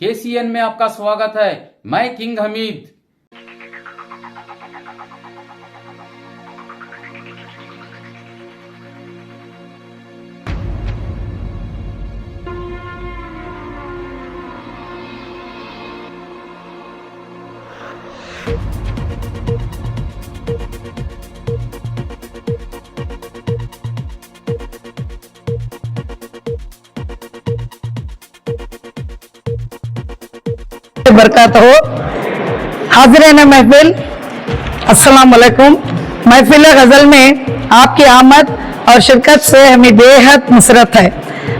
KCN में आपका स्वागत है। मैं किंग हमीद। बरकत हो। हाज़िरीन महफिल, अस्सलाम वालेकुम। महफिल गज़ल में आपकी आमद और शिरकत से हमें बेहद मुसरत है।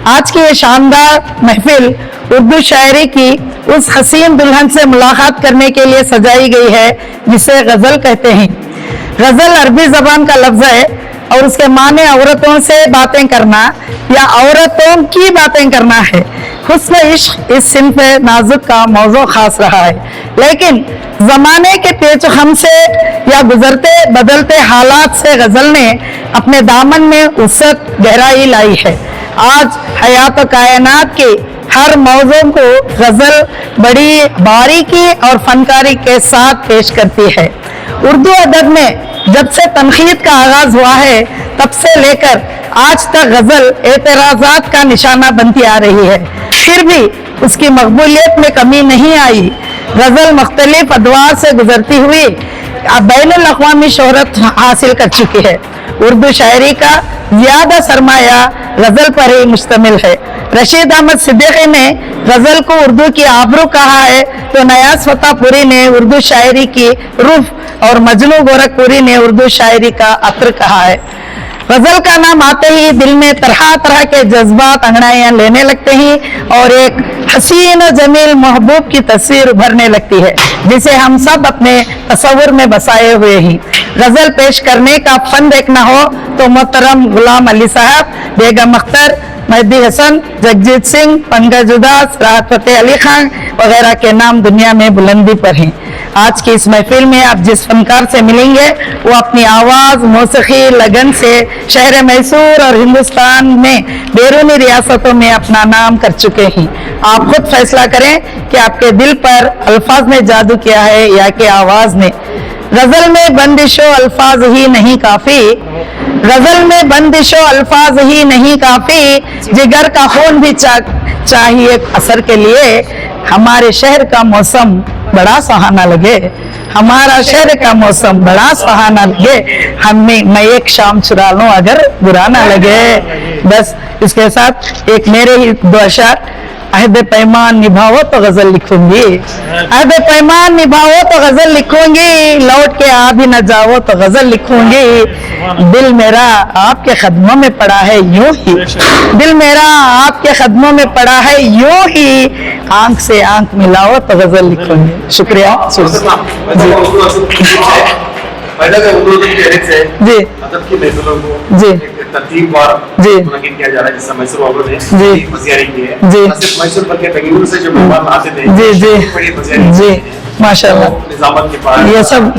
आज की ये शानदार महफिल उर्दू शायरी की उस हसीन दुल्हन से मुलाकात करने के लिए सजाई गई है जिसे गज़ल कहते हैं। गज़ल अरबी ज़बान का लफ्ज़ है और उसके माने औरतों से बातें करना या औरतों की बातें करना है। हुस्न इश्क इस सिन्फ नाजुक का मौजू खास रहा है, लेकिन जमाने के पेचखम से या गुजरते बदलते हालात से गजल ने अपने दामन में वसअत गहराई लाई है। आज हयात कायनात के हर मौजू को गजल बड़ी बारीकी और फनकारी के साथ पेश करती है। उर्दू अदब में जब से तनकीद का आगाज हुआ है तब से लेकर आज तक गजल एतराजात का निशाना बनती आ रही है, फिर भी उसकी मकबूलियत में कमी नहीं आई। गजल मुख्तलिफ अदवार से गुजरती हुई बैनुल अक़वामी शोहरत हासिल कर चुकी है। उर्दू शायरी का ज्यादा सरमाया गजल पर ही मुश्तमिल है। रशीद अहमद सिद्दीकी ने गजल को उर्दू की आबरू कहा है तो नयाज़ फतेहपुरी ने उर्दू शायरी की रूह और मजनू गोरखपुरी ने उर्दू शायरी का अत्र कहा है। गजल का नाम आते ही दिल में तरह तरह के जज्बात अंगड़ाइयां लेने लगते हैं और एक हसीन जमील महबूब की तस्वीर उभरने लगती है जिसे हम सब अपने तस्वुर में बसाए हुए हैं। गजल पेश करने का फन देखना हो तो मोहतरम गुलाम अली साहब, बेगम अख्तर, मेहदी हसन, जगजीत सिंह, पंकज उदास, राहत फतेह अली खान वगैरह के नाम दुनिया में बुलंदी पर हैं। आज की इस महफिल में आप जिस फनकार से मिलेंगे वो अपनी आवाज़, मौसीकी, लगन से शहर मैसूर और हिंदुस्तान में बैरूनी रियासतों में अपना नाम कर चुके हैं। आप खुद फैसला करें कि आपके दिल पर अल्फाज ने जादू किया है या कि आवाज़ ने। गजल में बंदिशो अल्फाज ही नहीं काफी, गजल में बंदिशो अल्फाज ही नहीं काफी, जिगर का खून भी चाहिए असर के लिए। हमारे शहर का मौसम बड़ा सुहाना लगे, हमारा शहर का मौसम बड़ा सुहाना लगे, मैं एक शाम चुरा लूं अगर बुरा ना लगे। बस इसके साथ एक मेरे ही दो अशआर, अहद पैमान निभाओ तो गजल लिखूंगी, अहद पैमान निभाओ तो गजल लिखूंगी, लौट के आ भी न जाओ तो गजल लिखूंगी। दिल मेरा आपके कदमों में पड़ा है यूं ही, दिल मेरा आपके कदमों में पड़ा है यूं ही, आंख से आंख मिलाओ तो गजल लिखूंगी। शुक्रिया जी जी तरतीबवार जी किया जा रहा है, जिससे मैसूर वालों ने जी मज़ियारी की है। जी मैसूर भर के बेंगलुरु से जो मेहमान आते थे जी जी जी माशाल्लाह, निजामत के पास ये सब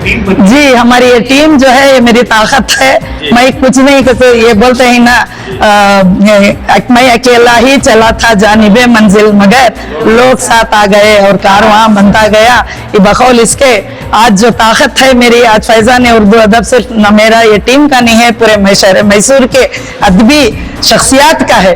टीम जी हमारी ये टीम जो है ये मेरी ताकत है। मैं कुछ नहीं करते, ये बोलते हैं ना मैं अकेला ही चला था जानिबे मंजिल मगर लोग साथ आ गए और कारवां बनता गया। ये बकौल इसके आज जो ताकत है मेरी, आज फैजान उर्दू अदब सिर्फ न मेरा ये टीम का नहीं है, पूरे शहर मैसूर के अदबी शख्सियात का है।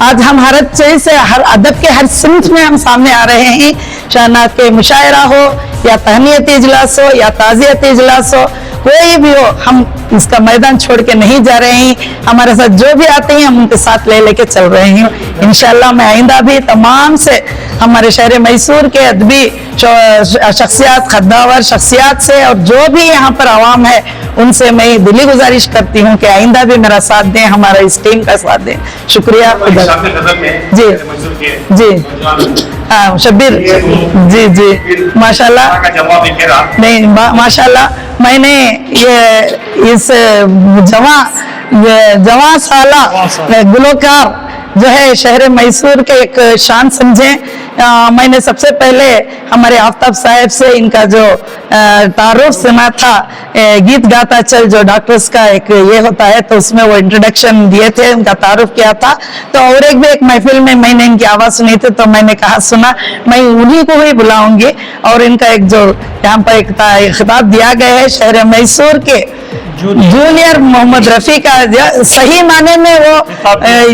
आज हम हर चीज से, हर अदब के हर सिमत में हम सामने आ रहे हैं। शानात के मुशायरा हो या तहनीयती इजलास हो या ताज़ियती इजलास हो, कोई भी हो, हम इसका मैदान छोड़ के नहीं जा रहे हैं। हमारे साथ जो भी आते हैं हम उनके साथ ले लेके चल रहे हैं। इंशाल्लाह मैं आइंदा भी तमाम से हमारे शहर मैसूर के अदबी शख्सियात, खद्दावर शख्सियात से और जो भी यहाँ पर आवाम है उनसे मैं दिली गुजारिश करती हूँ कि आइंदा भी मेरा साथ दें, हमारा इस टीम का साथ दें। शुक्रिया। जी जी हाँ शब्बीर जी जी माशाल्लाह, नहीं माशाल्लाह मैंने ये इस जवां साला गुलकार जो है शहर मैसूर के एक शान समझे मैंने सबसे पहले हमारे आफ्ताब साहब से इनका जो तारुफ सुना था, गीत गाता चल, जो डॉक्टर्स का एक ये होता है, तो उसमें वो इंट्रोडक्शन दिए थे, उनका तारुफ किया था। तो और एक महफिल में मैंने इनकी आवाज सुनी थी, तो मैंने कहा सुना मैं उन्हीं को ही बुलाऊंगी। और इनका एक जो यहाँ पर एक खिताब दिया गया है शहर मैसूर के जूनियर मोहम्मद रफी का, सही माने में वो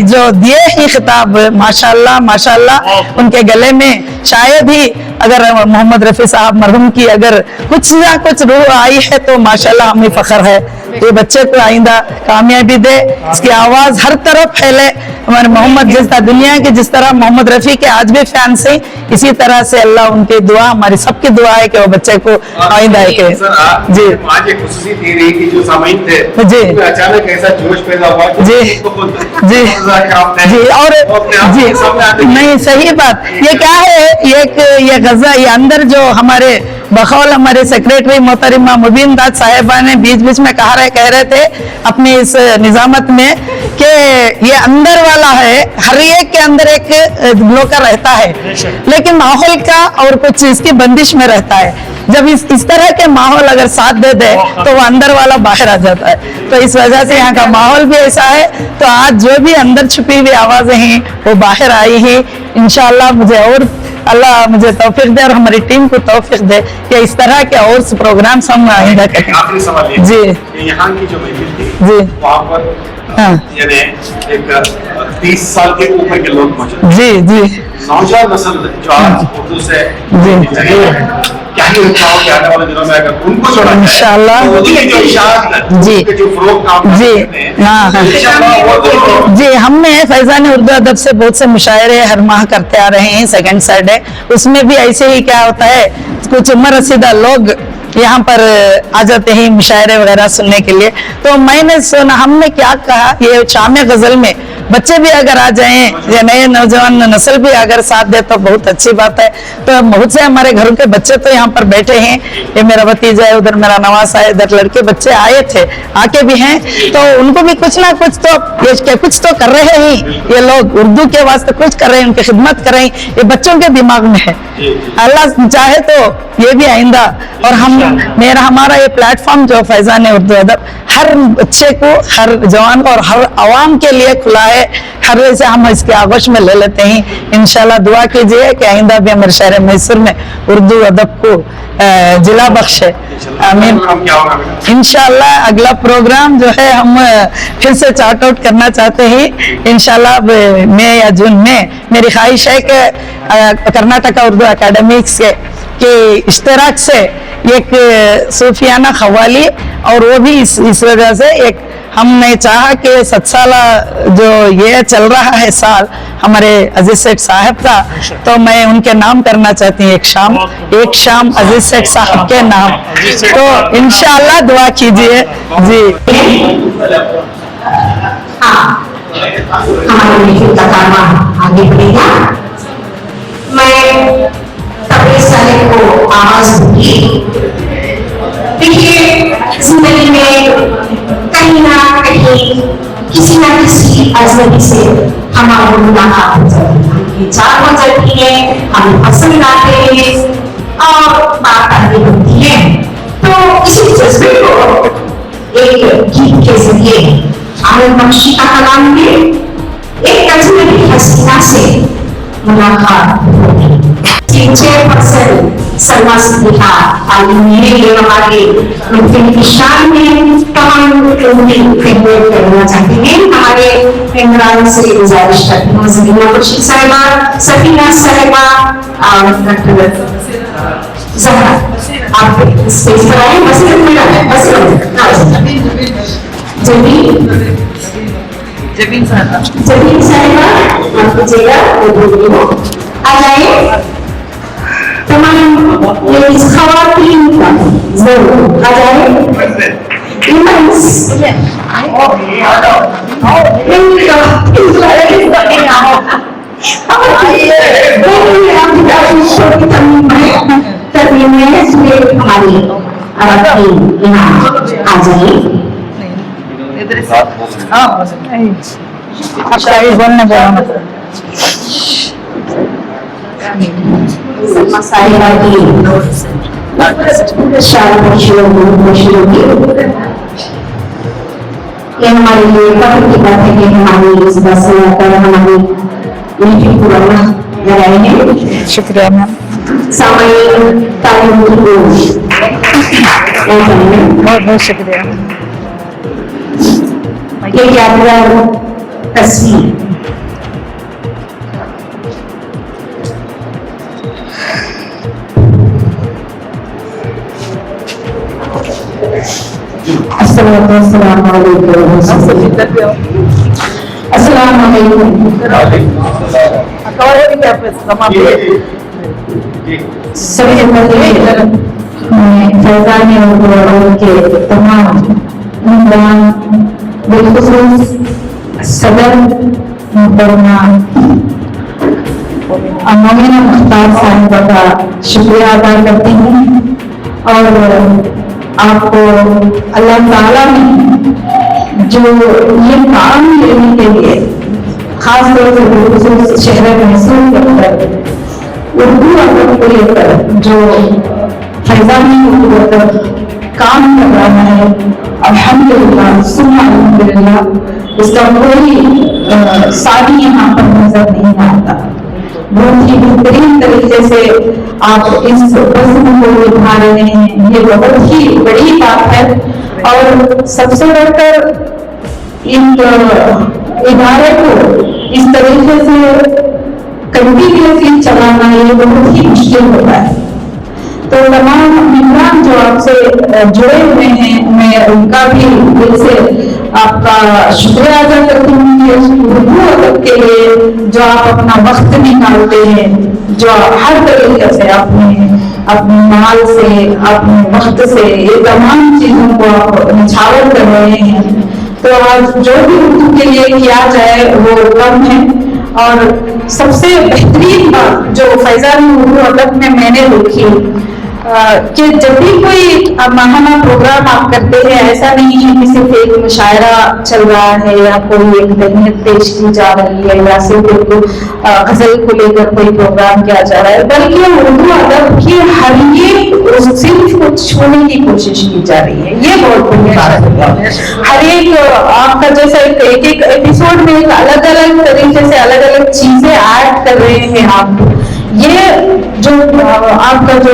जो दिए ही खिताब, माशाल्लाह माशाल्लाह। उनके गले में शायद ही अगर मोहम्मद रफी साहब मरहूम की अगर कुछ ना कुछ रूह आई है तो माशाल्लाह हमें फख्र है। ये बच्चे को आइंदा कामयाबी दे, इसकी आवाज हर तरफ फैले। हमारे मोहम्मद जिस तरह दुनिया के जिस तरह मोहम्मद रफी के आज भी फैंस हैं, इसी तरह से अल्लाह उनकी दुआ, हमारी सबकी दुआ है कि वो बच्चे को आइंदा है के जी। आज एक खुशी थी रही कि जो सामयिक थे जी, अचानक ऐसा जोश पैदा हुआ जी जी जी। और जी नहीं, सही बात ये क्या है, ये गजा, ये अंदर जो हमारे बखौल हमारे सेक्रेटरी मोहतरिमा मुबीन दाद साहिबा ने बीच बीच में कह रहे थे अपनी इस निजामत में कि ये अंदर वाला है, हर एक के अंदर एक ब्लॉकर रहता है, लेकिन माहौल का और कुछ इसकी बंदिश में रहता है। जब इस तरह के माहौल अगर साथ दे दे तो वो अंदर वाला बाहर आ जाता है। तो इस वजह से यहाँ का माहौल भी ऐसा है। तो आज जो भी अंदर छुपी हुई आवाजें हैं वो बाहर आई है। इंशाअल्लाह मुझे और अल्लाह मुझे तौफीक दे और हमारी टीम को तौफीक दे कि इस तरह के और प्रोग्राम हम आइंदा करें। आखिरी सवाल ये जी, यहाँ की जो महफिल थी जी, वहाँ पर यानी एक 30 साल के ऊपर के लोग मौजूद, जी जी, नौजवान नस्ल जो आज उर्दू से क्या ही उठाओ कि आने वाले दिनों में अगर उनको छोड़ा जाए, इंशाअल्लाह तो उनकी जो इशाअत जी, जो फरोग काम जी, हाँ हाँ जी। हमने फैजान उर्दू अदब से बहुत से मुशायरे हर माह करते आ रहे हैं, सेकंड सैटरडे। उसमें भी ऐसे ही क्या होता है, कुछ उम्र रसीदा लोग यहाँ पर आ जाते हैं मुशायरे वगैरह सुनने के लिए। तो मैंने सुना, हमने क्या कहा, ये शाम गजल में बच्चे भी अगर आ जाएं या नए नौजवान नस्ल भी अगर साथ दे तो बहुत अच्छी बात है। तो बहुत से हमारे घरों के बच्चे तो यहाँ पर बैठे हैं, ये मेरा भतीजा है, उधर मेरा नवासा है, इधर लड़के बच्चे आए थे, आके भी हैं। तो उनको भी कुछ ना कुछ तो ये कुछ तो कर रहे ही, ये लोग उर्दू के वास्ते कुछ कर रहे हैं, उनकी खिदमत कर रहे हैं, ये बच्चों के दिमाग में है। अल्लाह चाहे तो ये भी आइंदा। और हमारा ये प्लेटफॉर्म जो फैजान उर्दू अदब हर बच्चे को, हर जवान को और हर आवाम के लिए खुला है। हर वैसे हम इसके आगोश में ले लेते हैं। इंशाल्लाह दुआ कीजिए कि आइंदा भी हमारे शहर मैसूर में उर्दू अदब को जिला बख्शे, आमीन। इंशाल्लाह अगला प्रोग्राम जो है हम फिर से चार्ट आउट करना चाहते हैं इंशाल्लाह मई या जून में। मेरी ख्वाहिश है कि कर्नाटका उर्दू अकेडमिक्स के इश्तराक से एक सूफियाना खवाली, और वो भी इस वजह से एक हमने चाहा कि 7 साला जो ये चल रहा है साल हमारे अजीज सेठ साहब का, तो मैं उनके नाम करना चाहती हूँ एक शाम अजीज सेठ साहब के नाम। तो इंशाअल्लाह दुआ कीजिए जी। हमारे महफिल का काम आगे बढ़ेगा। मैं तबरेज साहब को आवाज दूंगी। देखिए, जिंदगी में कहीं ना कहीं किसी ना किसी अजनबी से हमारी मुलाकात हो जाती है, हमें चार हो जाती है, हमें पसंद आते हैं और बात आगे बढ़ती है। तो इसी जज्बे को एक गीत के जरिए आनंद बख्शी का कलाम में एक अजनबी हसीना से मुलाकात होगी। चेयरपर्सन सलमा सिद्दीका ये हमारे महफिल की शान में तमाम खिदमत करना चाहते हैं। हमारे मेहमान से गुजारिश करती हूँ ज़मीना खुर्शीद साहिबा, सफीना साहिबा और डॉक्टर ज़हरा, आप स्टेज पर आए। जबीन साहिबा आप कीजिएगा, आ जाए। तमाम लेडीज खवातीन का जरूर आ जाए। हमारी यहाँ आ जाए। आपका बोलने बोला साहिबा की ये हमारे लिए फख्र की बात है कि हमारी इस बस में आकर हमारी मीटिंग पूरा लगाए हैं। शुक्रिया मैम, सामयिक तालीम को बहुत बहुत शुक्रिया। ये यादगार तस्वीर सभी फैजानी और के तमाम मेहमान, बिलखुसूस सदर मुहतरमा मोमिना मुख्तार साहिबा का शुक्रिया अदा करती हूँ और आपको अल्लाह ताला ने जो ये काम लेने के लिए खास तौर से बिलखुसूस शहर महसूस करकर उर्दू अदब को लेकर जो फैजानी को लेकर काम कर रहा है, अल्हम्दुलिल्लाह सुम्मा अल्हम्दुलिल्लाह, इसका कोई सानी यहाँ पर नजर नहीं आता। बहुत ही बेहतरीन तरीके से आप इस रस्म को निभा रहे हैं, ये बहुत ही बड़ी बात है। और सबसे बढ़कर इन इदारे को इस तरीके से कंटिन्यूसली चलाना ये बहुत ही मुश्किल होता है। तो तमाम मेहमान जो आपसे जुड़े हुए हैं, मैं उनका भी दिल से आपका शुक्रिया अदा करती हूँ कि उर्दू अदब के लिए जो आप अपना वक्त निकालते हैं, जो हर तरीके से अपने माल से, अपने वक्त से ये तमाम चीजों को आप निछावर कर रहे हैं। तो आज जो भी उर्दू के लिए किया जाए वो कम है। और सबसे बेहतरीन बात जो फैजानी उर्दू अदब में मैंने देखी कि जब भी कोई माहाना प्रोग्राम आप करते हैं, ऐसा नहीं है कि सिर्फ एक मुशायरा चल रहा है या कोई एक तहनीत पेश की जा रही है या सिर्फ एक गजल को लेकर कोई प्रोग्राम किया जा रहा है, बल्कि उर्दू अदब की हर एक सिर्फ को छूने की कोशिश की जा रही है। ये बहुत बड़ी बात है। हर एक आपका जैसा एक एक एपिसोड में एक अलग अलग तरीके से अलग अलग चीजें ऐड कर रहे हैं आप। ये जो आपका जो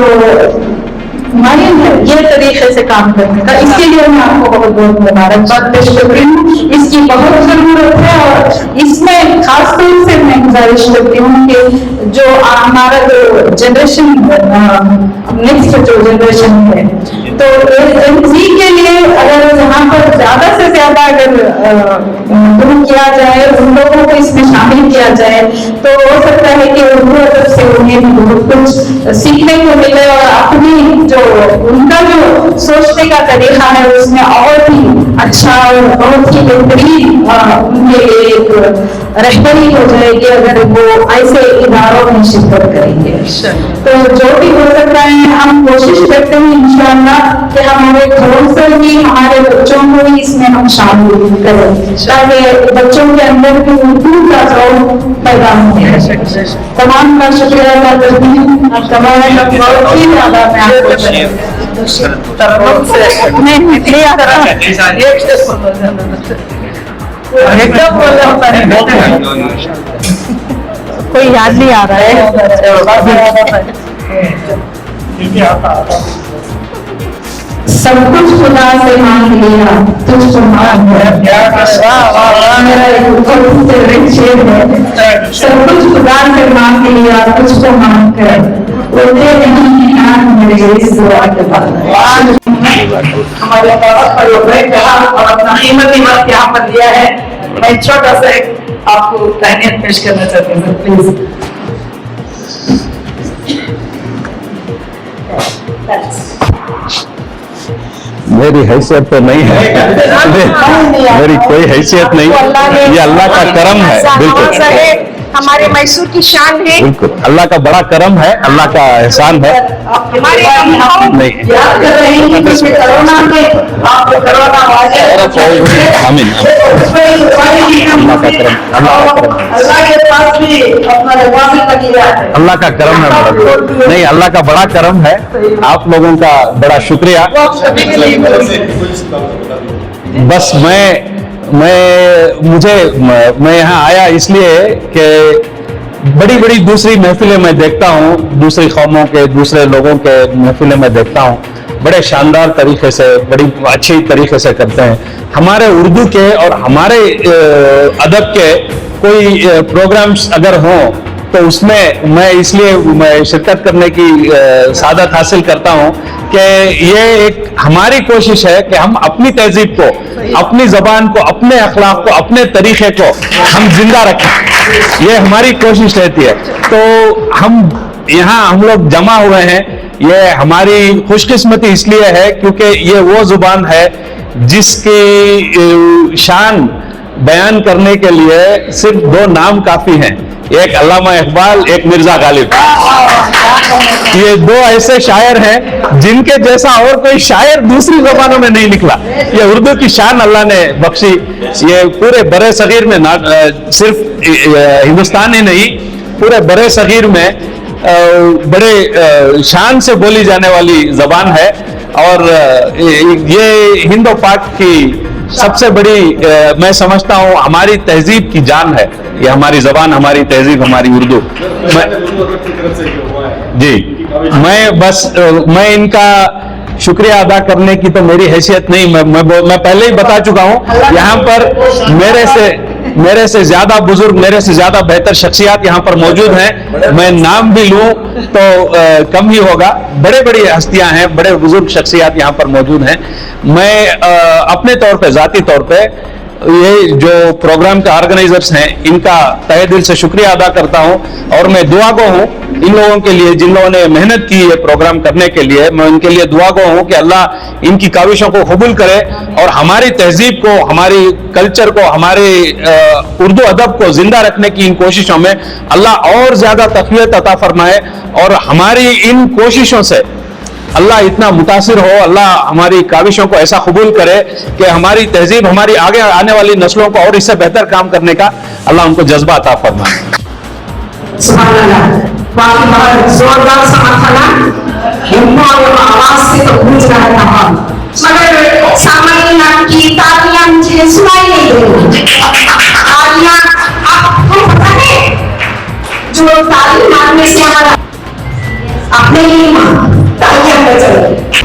माइंड है, ये तरीके से काम करने का, इसके लिए मैं आपको बहुत बहुत मुबारकबाद पेश कर रही हूँ। इसकी बहुत जरूरत है और इसमें खास तौर से मैं गुजारिश करती हूँ कि जो हमारा जो जनरेशन नेक्स्ट जो जनरेशन है, तो एनसी के लिए अगर यहाँ पर ज्यादा से ज्यादा अगर किया जाए, उन लोगों को इसमें शामिल किया जाए, तो हो सकता है कि उर्दू अदब से उन्हें बहुत कुछ सीखने को मिले और अपनी जो उनका जो सोचने का तरीका है उसमें और भी अच्छा और बहुत ही बेहतरीन उनके लिए एक रहबरी हो जाएगी अगर वो ऐसे इदारों में शिरकत करेंगे। तो जो भी हो सकता है हम कोशिश करते हैं इंशाअल्लाह कि हमारे घरों से भी हमारे बच्चों को भी इसमें हम शामिल करें, ताकि बच्चों के अंदर भी उर्दू का शौक पैदा हो। तमाम का शुक्रिया अदा करती हूँ। बहुत ही ज्यादा मैं आपको एकदम कोई याद नहीं आ रहा है। सब कुछ खुदा से मांग लिया, तुझको मांग सब कुछ खुदा से मांग लिया, तुझको मांग कर बोलते नहीं मेरे इस दुआ के बाद हमारे और अपना कीमती वक्त यहाँ पर दिया है। मैं छोटा सा आपको तहनीत पेश करना चाहती हूँ, प्लीज। मेरी हैसियत तो नहीं है, मेरी कोई हैसियत नहीं, ये अल्लाह का करम है। बिल्कुल हमारे मैसूर की शान है। बिल्कुल, अल्लाह का बड़ा करम है, अल्लाह का एहसान है। हमारे अनुभव नहीं, याद कर रहे हैं कि पिछले कोरोना में आपको कोरोना आमीन। अल्लाह का करम, अल्लाह के पास भी अपना रिवाज किया है। अल्लाह का करम है। नहीं, अल्लाह का बड़ा करम है, आप लोगों का बड़ा शुक्रिया। बस मैं यहाँ आया इसलिए कि बड़ी बड़ी दूसरी महफिलें मैं देखता हूँ, दूसरी कौमों के, दूसरे लोगों के महफिलें मैं देखता हूँ, बड़े शानदार तरीके से, बड़ी अच्छी तरीके से करते हैं। हमारे उर्दू के और हमारे अदब के कोई प्रोग्राम्स अगर हों तो उसमें मैं इसलिए शिरकत करने की सादत हासिल करता हूँ कि ये एक हमारी कोशिश है कि हम अपनी तहजीब को, अपनी जबान को, अपने अखलाक को, अपने तरीके को हम जिंदा रखें। ये हमारी कोशिश रहती है। तो हम लोग जमा हुए हैं, ये हमारी खुशकिस्मती इसलिए है क्योंकि ये वो जुबान है जिसकी शान बयान करने के लिए सिर्फ दो नाम काफी हैं, एक अल्लामा इकबाल, एक मिर्जा गालिब। ये दो ऐसे शायर हैं जिनके जैसा और कोई शायर दूसरी जबानों में नहीं निकला। ये उर्दू की शान अल्लाह ने बख्शी। ये पूरे बड़े सगीर में, सिर्फ हिंदुस्तान ही नहीं, पूरे बड़े सगीर में बड़े शान से बोली जाने वाली जबान है। और ये हिंदो पाक की सबसे बड़ी मैं समझता हूँ हमारी तहजीब की जान है। ये हमारी जबान, हमारी तहजीब, हमारी उर्दू। जी, मैं इनका शुक्रिया अदा करने की तो मेरी हैसियत नहीं, मैं पहले ही बता चुका हूँ। यहाँ पर मेरे से ज्यादा बुजुर्ग, मेरे से ज्यादा बेहतर शख्सियात यहाँ पर मौजूद हैं। मैं नाम भी लूं तो कम ही होगा। बड़े बड़ी हस्तियां हैं, बड़े बुजुर्ग शख्सियात यहाँ पर मौजूद हैं। मैं अपने तौर पे, जाती तौर पे ये जो प्रोग्राम के ऑर्गेनाइजर्स हैं इनका तहे दिल से शुक्रिया अदा करता हूं। और मैं दुआ गो हूं इन लोगों के लिए जिन लोगों ने मेहनत की ये प्रोग्राम करने के लिए। मैं उनके लिए दुआ गो हूं कि अल्लाह इनकी काविशों को कबूल करे और हमारी तहजीब को, हमारी कल्चर को, हमारे उर्दू अदब को जिंदा रखने की इन कोशिशों में अल्लाह और ज्यादा तक़वियत अता फरमाए। और हमारी इन कोशिशों से अल्लाह इतना मुतासिर हो, अल्लाह हमारी काविशों को ऐसा कबूल करे कि हमारी तहजीब, हमारी आगे आने वाली नस्लों को और इससे बेहतर काम करने का अल्लाह उनको जज्बा अता फरमाए। बाकी बहुत जोरदार समर्थना, हिम्मत और आवाज से तो गूंज रहा था, मगर सामान्य की तालियां मुझे सुनाई नहीं दे रही। तालियां आपको पता है, जो ताली मारने से हमारा अपने लिए तालियां बज रही।